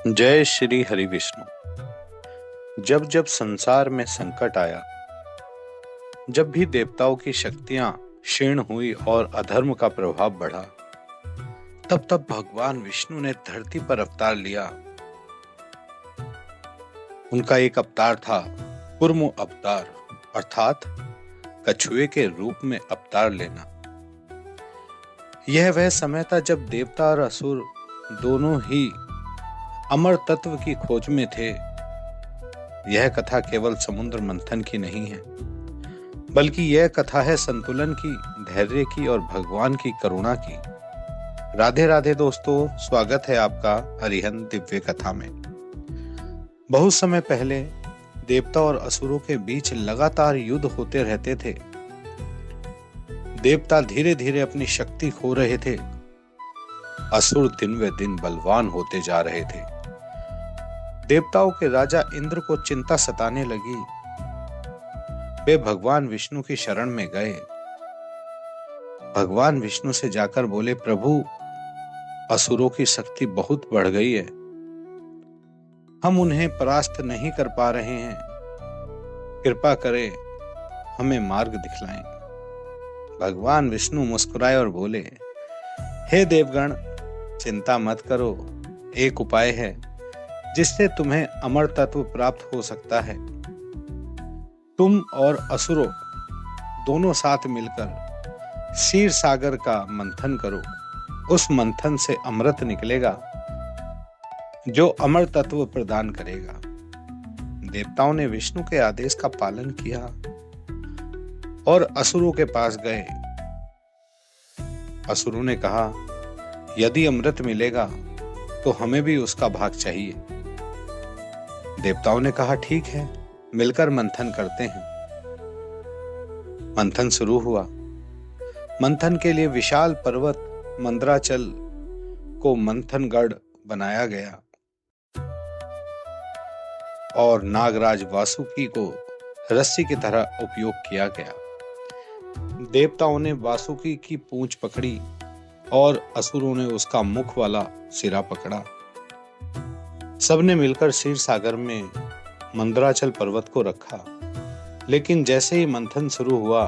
जय श्री हरि विष्णु। जब जब संसार में संकट आया, जब भी देवताओं की शक्तियां क्षीण हुई और अधर्म का प्रभाव बढ़ा, तब तब भगवान विष्णु ने धरती पर अवतार लिया। उनका एक अवतार था कूर्म अवतार, अर्थात कछुए के रूप में अवतार लेना। यह वह समय था जब देवता और असुर दोनों ही अमर तत्व की खोज में थे। यह कथा केवल समुद्र मंथन की नहीं है, बल्कि यह कथा है संतुलन की, धैर्य की और भगवान की करुणा की। राधे राधे दोस्तों, स्वागत है आपका अरिहंत दिव्य कथा में। बहुत समय पहले देवता और असुरों के बीच लगातार युद्ध होते रहते थे। देवता धीरे धीरे अपनी शक्ति खो रहे थे, असुर दिन व दिन बलवान होते जा रहे थे। देवताओं के राजा इंद्र को चिंता सताने लगी। वे भगवान विष्णु की शरण में गए। भगवान विष्णु से जाकर बोले, प्रभु, असुरों की शक्ति बहुत बढ़ गई है, हम उन्हें परास्त नहीं कर पा रहे हैं, कृपा करें, हमें मार्ग दिखलाएं। भगवान विष्णु मुस्कुराए और बोले, हे देवगण, चिंता मत करो, एक उपाय है जिससे तुम्हें अमर तत्व प्राप्त हो सकता है। तुम और असुरों दोनों साथ मिलकर क्षीर सागर का मंथन करो। उस मंथन से अमृत निकलेगा जो अमर तत्व प्रदान करेगा। देवताओं ने विष्णु के आदेश का पालन किया और असुरों के पास गए। असुरों ने कहा, यदि अमृत मिलेगा तो हमें भी उसका भाग चाहिए। देवताओं ने कहा, ठीक है, मिलकर मंथन करते हैं। मंथन शुरू हुआ। मंथन के लिए विशाल पर्वत मंदराचल को मंथनगढ़ बनाया गया और नागराज वासुकी को रस्सी की तरह उपयोग किया गया। देवताओं ने वासुकी की पूंछ पकड़ी और असुरों ने उसका मुख वाला सिरा पकड़ा। सबने मिलकर क्षीर सागर में मंदराचल पर्वत को रखा, लेकिन जैसे ही मंथन शुरू हुआ,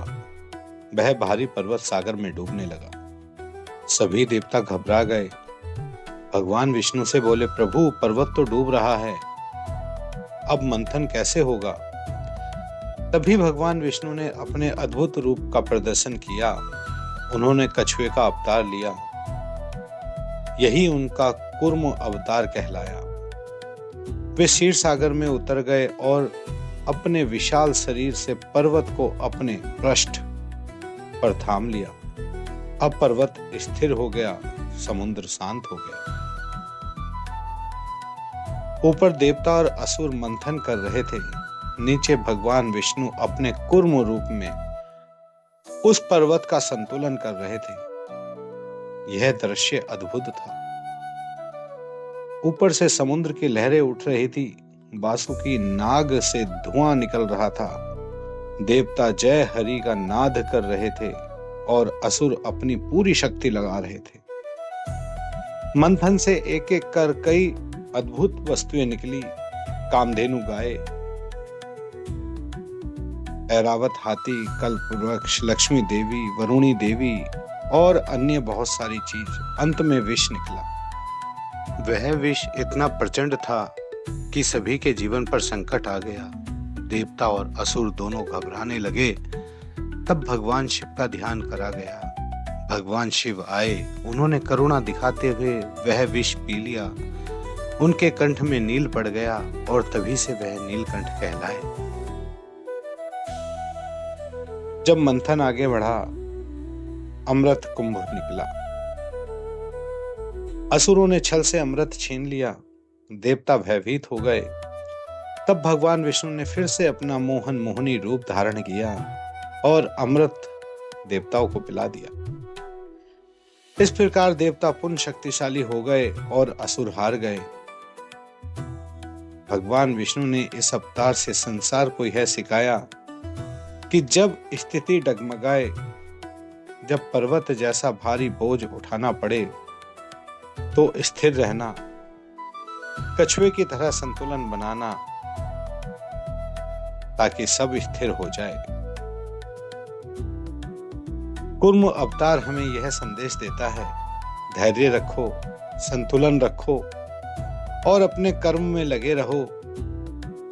वह भारी पर्वत सागर में डूबने लगा। सभी देवता घबरा गए। भगवान विष्णु से बोले, प्रभु, पर्वत तो डूब रहा है, अब मंथन कैसे होगा? तभी भगवान विष्णु ने अपने अद्भुत रूप का प्रदर्शन किया। उन्होंने कछुए का अवतार लिया। यही उनका कूर्म अवतार कहलाया। वे क्षीर सागर में उतर गए और अपने विशाल शरीर से पर्वत को अपने पृष्ठ पर थाम लिया। अब पर्वत स्थिर हो गया, समुद्र शांत हो गया। ऊपर देवता और असुर मंथन कर रहे थे, नीचे भगवान विष्णु अपने कूर्म रूप में उस पर्वत का संतुलन कर रहे थे। यह दृश्य अद्भुत था। ऊपर से समुद्र की लहरें उठ रही थी, वासुकी नाग से धुआं निकल रहा था। देवता जय हरि का नाद कर रहे थे और असुर अपनी पूरी शक्ति लगा रहे थे। मंथन से एक एक कर कई अद्भुत वस्तुएं निकली। कामधेनु गाय, ऐरावत हाथी, कल्प वृक्ष, लक्ष्मी देवी, वरुणी देवी और अन्य बहुत सारी चीज। अंत में विष निकला। वह विष इतना प्रचंड था कि सभी के जीवन पर संकट आ गया। देवता और असुर दोनों घबराने लगे। तब भगवान शिव का ध्यान करा गया। भगवान शिव आए, उन्होंने करुणा दिखाते हुए वह विष पी लिया। उनके कंठ में नील पड़ गया और तभी से वह नीलकंठ कहलाए। जब मंथन आगे बढ़ा, अमृत कुंभ निकला। असुरों ने छल से अमृत छीन लिया। देवता भयभीत हो गए। तब भगवान विष्णु ने फिर से अपना मोहन मोहनी रूप धारण किया और अमृत देवताओं को पिला दिया। इस प्रकार देवता पुनः शक्तिशाली हो गए और असुर हार गए। भगवान विष्णु ने इस अवतार से संसार को यह सिखाया कि जब स्थिति डगमगाए, जब पर्वत जैसा भारी बोझ उठाना पड़े, तो स्थिर रहना, कछुए की तरह संतुलन बनाना ताकि सब स्थिर हो जाए। कूर्म अवतार हमें यह संदेश देता है, धैर्य रखो, संतुलन रखो और अपने कर्म में लगे रहो।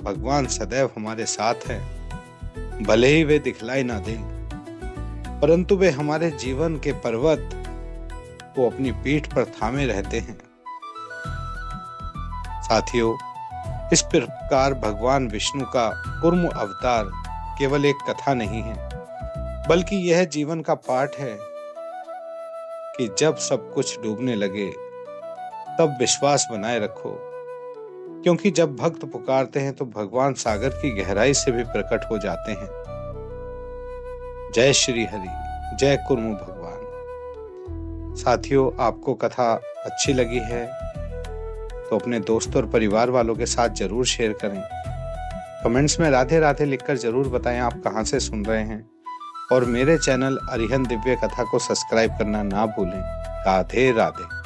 भगवान सदैव हमारे साथ हैं। भले ही वे दिखलाई ना दें, परंतु वे हमारे जीवन के पर्वत को अपनी पीठ पर थामे रहते हैं। साथियों, इस प्रकार भगवान विष्णु का कूर्म अवतार केवल एक कथा नहीं है, बल्कि यह जीवन का पाठ है कि जब सब कुछ डूबने लगे तब विश्वास बनाए रखो, क्योंकि जब भक्त पुकारते हैं तो भगवान सागर की गहराई से भी प्रकट हो जाते हैं। जय श्री हरि, जय कूर्म भगवान। साथियों, आपको कथा अच्छी लगी है तो अपने दोस्तों और परिवार वालों के साथ जरूर शेयर करें। कमेंट्स में राधे राधे लिखकर जरूर बताएं आप कहां से सुन रहे हैं, और मेरे चैनल अरिहंत दिव्य कथा को सब्सक्राइब करना ना भूलें। राधे राधे।